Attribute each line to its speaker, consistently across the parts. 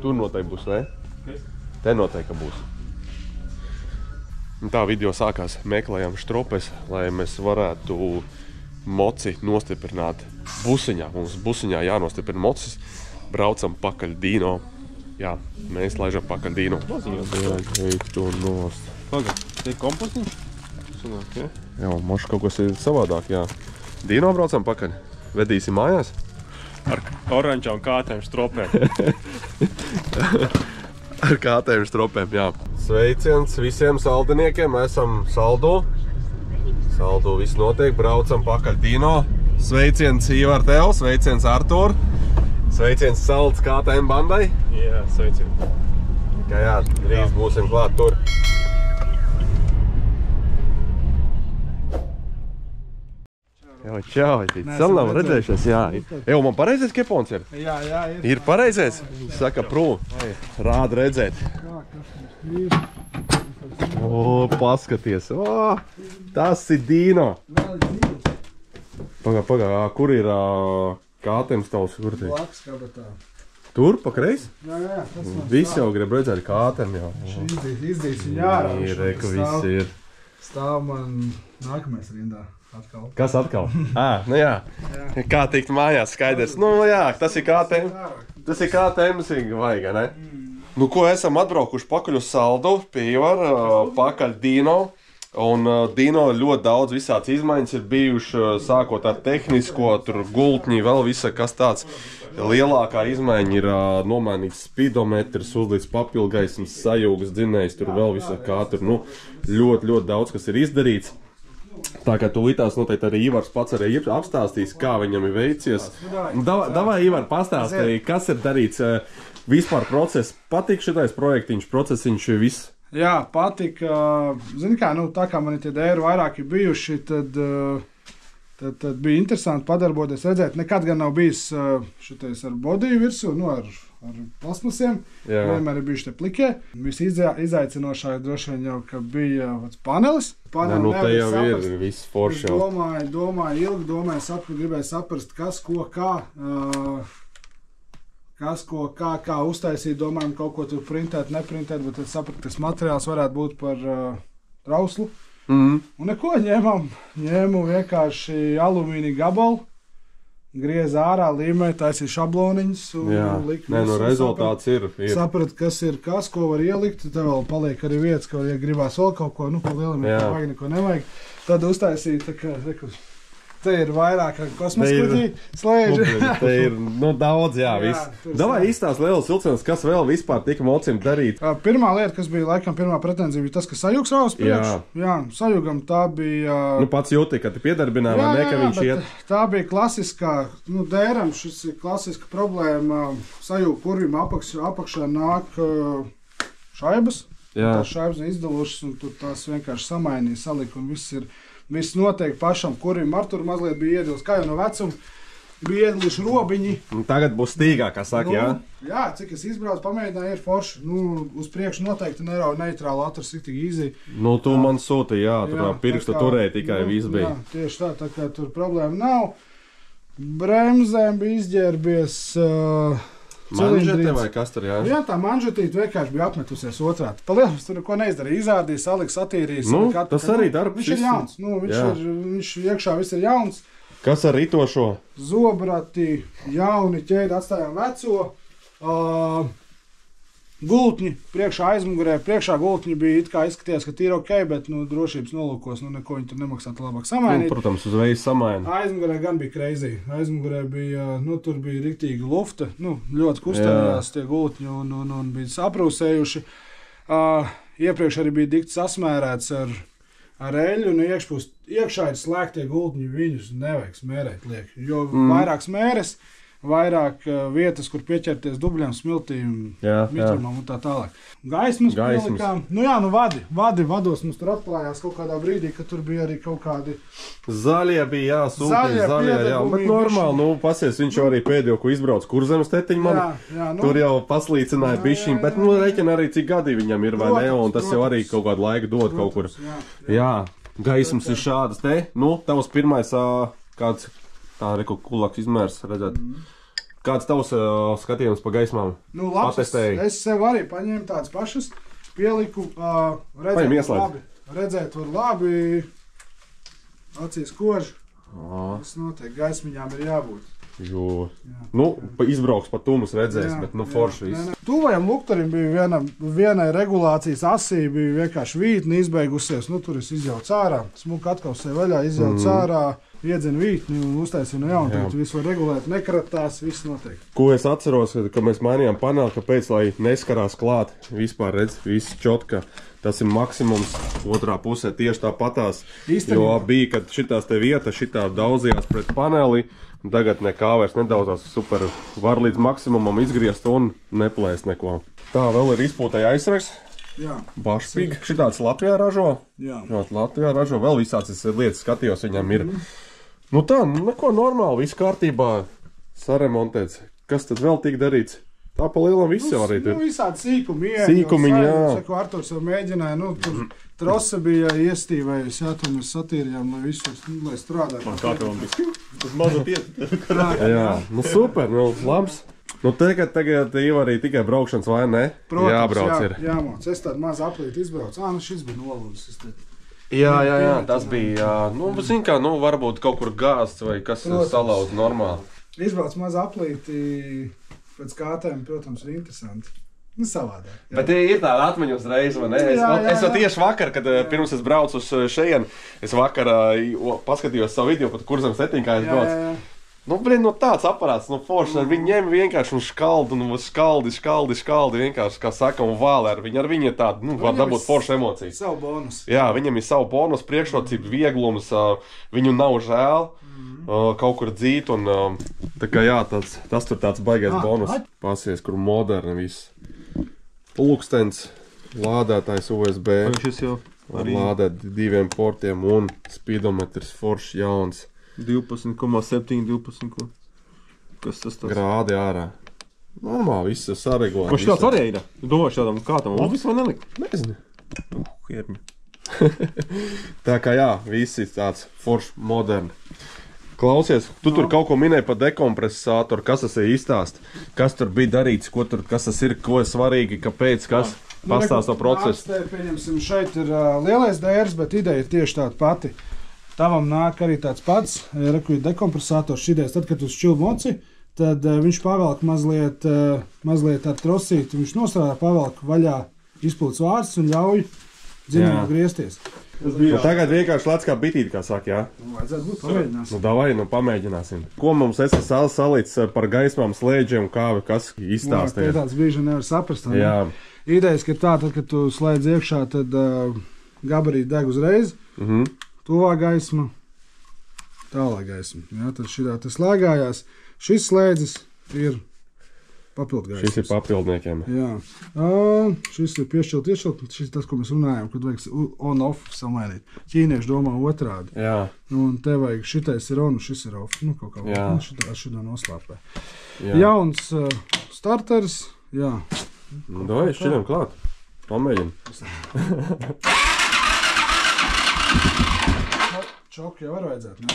Speaker 1: Tur noteikti būs, ne? Te noteikti būs. Un tā video sākās, meklējām štropes, lai mēs varētu moci nostiprināt busiņā. Mums busiņā jānostiprina mocis. Braucam pakaļ Dino. Jā, mēs laižam pakaļ Dino. Ej to nost.
Speaker 2: Pagad, te ir kompostiņš? Sanāk, ja?
Speaker 1: Jā, moši kaut kas ir savādāk, jā. Dino braucam pakaļ. Vedīsim mājās.
Speaker 2: Ar oranžām kātēm stropēm.
Speaker 1: Ar kātēm stropēm, jā. Sveiciens visiem saldiniekiem, esam Saldu. Saldu viss notiek, braucam pakaļ Dino. Sveiciens Ivar tev, sveiciens Artur. Sveiciens Salds KTM bandai.
Speaker 2: Jā, sveiciens.
Speaker 1: Kā jā, drīz būsim klāt tur. Jau, čau, vēl nav redzējušies, jā. Jau, man pareizais kepons ir?
Speaker 3: Jā, ir.
Speaker 1: Ir pareizais? Saka, prū. Rāda redzēt. O, paskaties. O, tas ir Dino. Pagā, kur ir KTM tavs?
Speaker 3: Blakus kabatā.
Speaker 1: Tur, pakreiz?
Speaker 3: Jā, tas man
Speaker 1: Visi jau grib redzēt KTM jau.
Speaker 3: Izdīs viņu ārā.
Speaker 1: Ir, ka viss ir.
Speaker 3: Stāv man nākamais rindā. Atkal.
Speaker 1: Kas atkal? Nu jā. Kā tikt mājās, skaidrs. Nu jā, tas ir KTM. Tas ir KTM vajag, ne? Nu ko, esam atbraukuši pakaļ uz Saldu, pie Ivara, pakaļ Dino. Un Dino ļoti daudz visāds izmaiņas ir bijuši, sākot ar tehnisko, tur gultņi, vēl visa, kas tāds. Lielākā izmaiņa ir nomainīts spidometrs, uzlīdz papilgaismas, sajūgas dzinējs, tur vēl visa kā tur, nu, ļoti daudz, kas ir izdarīts. Tā kā tūlītās noteikti arī Ivars pats arī apstāstīs, kā viņam ir veicies. Davai, Ivar, pastāstīja, kas ir darīts vispār process. Patīk šitais projektiņš, procesiņš, viss?
Speaker 3: Jā, patīk. Zini kā, nu, tā kā man tie dēri vairāki bijuši, tad bija interesanti padarboties, redzēt. Nekad gan nav bijis šitais ar bodiju virsū, nu, ar plasmasiem. Vienmēr ir bijuši te plikie. Visizaicinošāk droši vien jau, ka bija panelis.
Speaker 1: Nu, te jau saprast. Ir viss forši.
Speaker 3: Gribēju saprast, kas, ko, kā uztaisīt. Domājam, kaut ko tur printēt, neprintēt, bet tad saprat, tas materiāls varētu būt par trauslu. Un neko ņēmu vienkārši alumīnija gabalu. Grieza ārā, līmē, taisīja šabloniņus.
Speaker 1: Rezultāts ir.
Speaker 3: Saprat, kas ir kas, ko var ielikt. Te vēl paliek arī vietas, ka ja gribās vēl kaut ko, nu, pa lielam, ja vajag, neko nevajag. Tad uztaisīja, tā kā, te ir vairāk kosmoskutī slēži.
Speaker 1: Te ir, nu, daudz, jā, viss. Davai īstās lielas vilcienas, kas vēl vispār tika mocim darīt?
Speaker 3: Pirmā lieta, kas bija laikam pirmā pretenzija, bija tas, ka sajūgs vēl uz priekšu. Jā, sajūgam tā bija...
Speaker 1: Nu, pats jūti, ka te piedarbināja, vai ne, ka viņš iet?
Speaker 3: Tā bija klasiskā, nu, dēram, šis ir klasiska problēma. Sajūg kurvim apakšā nāk šaibas. Tās šaibas ir izdalušas, un tur tās vienkārši samainīja, salika, un viss noteikti pašam, kurim ar tur mazliet bija iedils, kā jau no vecuma, bija iedilši robiņi.
Speaker 1: Tagad būs stīgā, kā saka, jā?
Speaker 3: Jā, cik es izbraucu, pamēģināju, ir forši. Nu, uz priekšu noteikti neitrālu atras tik easy.
Speaker 1: Nu, tu man sūti, jā, tur pirkstu turēja tikai viss bija.
Speaker 3: Jā, tieši tā kā tur problēma nav. Bremzēm bija izģērbies...
Speaker 1: Manžete vai kas tur, jā?
Speaker 3: Jā, tā manžetīte vienkārši bija apmetusies otrādi. Paliekas, tur neko neizdarīja. Izrādīja, saliks, attīrījis.
Speaker 1: Nu, tas arī darbs.
Speaker 3: Viņš ir jauns. Nu, viņš iekšā viss ir jauns.
Speaker 1: Kas ar ritošo?
Speaker 3: Zobrati, jauni ķēdi, atstājām veco. Gultņi priekšā aizmugurē. Priekšā gultņi bija it kā izskatījās, ka tīri ok, bet, nu, drošības nolūkos, nu, neko viņi tur nemaksātu labāk samainīt.
Speaker 1: Nu, protams, uzreiz samaina.
Speaker 3: Aizmugurē gan bija crazy. Aizmugurē bija, nu, tur bija riktīgi lufta, nu, ļoti kustējās tie gultņi un bija saprūsējuši. Iepriekš arī bija dikti sasmērēts ar eļu, un iekšā ir slēgtie gultņi, viņus nevajag smērēt liek, jo vairāk smēres, vairāk vietas, kur pieķerties dubļiem, smiltīm, mitrumam un tā tālāk. Gaismas pielikām. Nu jā, nu vados mums tur atklājās kaut kādā brīdī, ka tur bija arī kaut kādi...
Speaker 1: Zaļie bija, jā, sūtīs zaļie, jā. Bet normāli, nu, pasies, viņš jau arī pēdējo, ko izbrauc Kurzemes tetiņu man. Tur jau paslīcināja bišķiņ, bet, nu, reķina arī, cik gadi viņam ir, vai ne, un tas jau arī kaut kādu laiku dod kaut kur. Jā, gaismas ir šādas te. Nu, tavs pirmais kāds... Tā reku kulaks izmērs, redzēt. Kāds tavs skatījums pa gaismām?
Speaker 3: Nu, labs,
Speaker 1: Patestēji?
Speaker 3: es sev arī paņēmu tādas pašas, pieliku,
Speaker 1: Paņem ieslēdz.
Speaker 3: redzēt var labi, acīs koži. Tas noteikti gaismiņām ir jābūt.
Speaker 1: Jo, nu, izbrauks pa tumus redzēs, bet, nu, forši viss.
Speaker 3: Tuvajam luktarim bija vienai regulācijas asī, bija vienkārši vītni izbeigusies. Nu, tur es izjaucu ārā, smuka atkausē vaļā, izjaucu ārā, iedzinu vītni un uztaisinu no jauna. Tad visu var regulēt, nekratās, viss notiek.
Speaker 1: Ko es atceros, ka mēs mainījām paneli, kāpēc, lai neskarās klāt, vispār redz, viss čotka. Tas ir maksimums otrā pusē tieši tāpatās, jo bija, kad šitās te vieta, šitā daudzījās pret paneli, un tagad nekā vairs nedaudzās, super, var līdz maksimumam izgriezt un neplēst neko. Tā vēl ir izpūtēja aizsargs, bašpīga, šitāds Latvijā ražo, Latvijā ražo, vēl visāds lietas skatījos, viņam ir. Nu tā, neko normāli, viss kārtībā, saremontēts, kas tad vēl tik darīts? Tā pa lielam viss jau arī tur.
Speaker 3: Nu, visādi
Speaker 1: Sīkumiņi, jā.
Speaker 3: Ko Arturs jau mēģināja, nu, tur trose bija iestīvējusi, jā, to mēs satīrījām, lai visus, nu, lai strādātu.
Speaker 2: Kā tev bija? Tas mazu piet.
Speaker 1: Jā, nu super, nu labs. Nu tagad Ivarī tikai braukšanas vai ne?
Speaker 3: Protams,
Speaker 1: jābrauc ir.
Speaker 3: Jāmauc. Es tādu mazu aplīti izbraucu. Nu šis bija nolūdis.
Speaker 1: Jā, tas bija, nu, zin kā, nu, varbūt kaut kur gāsts vai kas salauz normāli.
Speaker 3: Izbrauc mazu aplīti. Pēc kātēm, protams, ir interesanti. Nu, savādāk. Jā.
Speaker 1: Bet ir tāda atmiņa uzreiz, vai ne? Es jau tieši vakar, kad pirms es braucu uz šeien, es vakar paskatījos savu video, pat kurzem setiņ, kā es braucu. Nu, no tāds aparāts, nu, forši, viņi ņem vienkārši un skaldi, un skaldi, vienkārši, kā saka, un vālē ar viņu ir tāda, nu, var dabūt forši emocijas.
Speaker 3: Savu bonus.
Speaker 1: Jā, viņam ir savu bonus, priekšrocība, vieglums, viņu nav žēl. Kaut kur dzīt, un tā kā jā, tas tur tāds baigais bonus. Pasies, kur moderni viss. Pulkstens, lādētājs USB.
Speaker 2: Šis jau
Speaker 1: arī lādēt 2 portiem un speedometrs foršs jauns.
Speaker 2: 12,7, 12. Kas tas tāds?
Speaker 1: Grādi ārā. Normāli, viss ir saregulēts.
Speaker 2: Ko šitāds arī ir? Domāju šādam kā tam obis vai nelikt?
Speaker 1: Nezinu.
Speaker 2: Hiermi.
Speaker 1: Tā kā jā, viss ir tāds foršs moderni. Klausies, tu tur kaut ko minēji par dekompresātoru, kas tas ir izstāst, kas tur bija darīts, kas tas ir, ko ir svarīgi, kāpēc, kas pastāst to procesu.
Speaker 3: Pieņemsim, šeit ir lielais dērs, bet ideja ir tieši tāda pati. Tavam nāk arī tāds pats, ir dekompresātors šidēs, tad, kad uz šķilmoci, tad viņš pavelk mazliet ar trosīti, viņš nostrādā, pavelk vaļā izpūtas vārds un ļauj dzinumu griezties.
Speaker 1: Nu, tagad vienkārši lēc kā bitīt, kā saka, jā?
Speaker 3: Nu, vajadzētu būt, pamēģināsim.
Speaker 1: Nu, davai, pamēģināsim. Ko mums esi salicis par gaismām, slēdžiem, kas izstāstīja?
Speaker 3: Nu, tāds brīži nevar saprast. Ne?
Speaker 1: Jā.
Speaker 3: Idejas, ka tā, tad, kad tu slēdz iekšā, tad gabarīti deg uzreiz. Tuvā gaisma, tālā gaisma. Jā, tad šitā tas slēgājās. Šis slēdzis ir papildgaismas.
Speaker 1: Šis ir papildniekiem.
Speaker 3: Jā. Šis ir piešķilt. Šis ir tas, ko mēs runājam, kad vajag on-off samainīt. Ķīnieši domā otrādi.
Speaker 1: Jā.
Speaker 3: Un te vajag šitais ir on, šis ir off. Nu, kaut kā šitā noslāpē. Jā. Jauns starters. Jā.
Speaker 1: Doj, šķiļam klāt. Pamēģin.
Speaker 3: Čoku jau var vajadzēt, ne?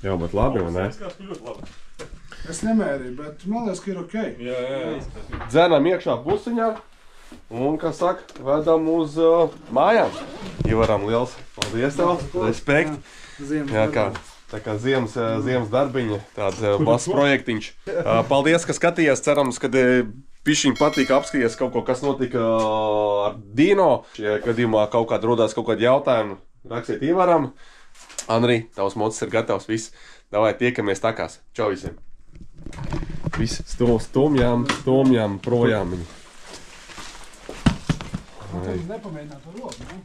Speaker 1: Jā, bet labi, vai ne?
Speaker 3: Es nemērīju, bet man liekas, ka ir ok.
Speaker 2: Jā.
Speaker 1: Dzenam iekšā pusiņā un, kā saka, vedam uz mājām. Ivaram liels paldies tev, respekt. Jā, tā kā ziemas darbiņa, tāds mazs projektiņš. Paldies, ka skatījies, cerams, kad pišķiņ patīk apskaties kaut ko, kas notika ar Dino. Ja gadījumā kaut kāda rodās kaut kādi jautājumi, rakstiet Ivaram. Andri, tavs mocis ir gatavs, viss. Davai, tiekamies takās. Čau visiem. Viss stumjām projām.
Speaker 3: Nepamēģināt ar roku, ne?